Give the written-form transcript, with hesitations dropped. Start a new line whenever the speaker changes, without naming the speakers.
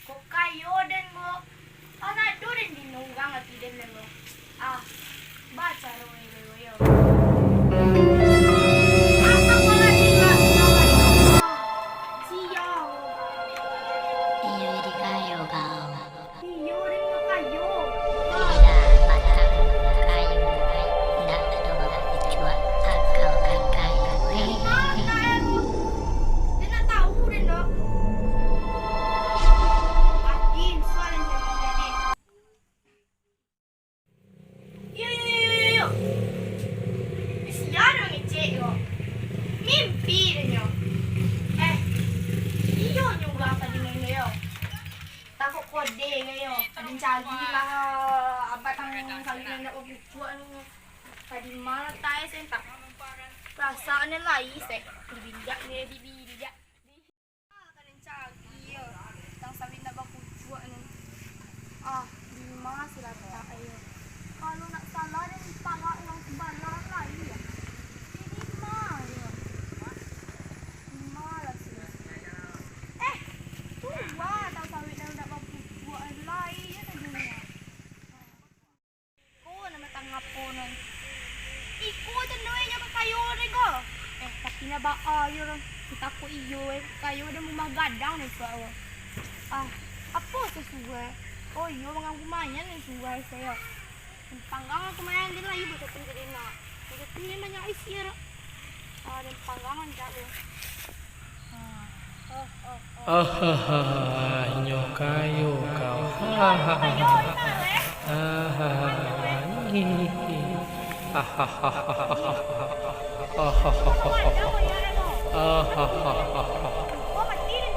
Kok kayo din mo. Ana do din dinunggang at din mo. Baca ro yo. Asa ko na sila. Siya.
Iyo di kayo kau.
Iyo rin mo kayo.
Ila batang kayu. Ndak ada bapak dicuak akal kayu.
Din na tahu rin no. Atin soalan sa mga Yo. Siya rin ngecek yo. Mimpi rin yo. Iyo yung gapa din ngayon. Takot kode ngayon. Adin cagi lah abatang kalian na ubuan tadi mana tayo sa entak. Perasaan nila isek. Dibindak ni dibindak. Kadin cagi yo. Tang sabi na ba kubuan. Di mana sila tayo. Kalau nak salah dan pangak yang sebenar lagi ya. Ini mah ya. Malas sih. Tua tahu sawit dah nak buat lain ya dunia. Ko nama tangap po nun. Iko tandoy nya kayo rin ko. Tapi na ba ayo ron. Kita ko iyo kayo dah mo magadang ni so. Apa sesuai? Oh iyo mga kumayan ni suway sayo. Panggangan kumayan din lagi buat pendidikan na. Jadi ini banyak isir. Dan panggangan jauh.
Inyo kayo kau.
Oh, mati rin.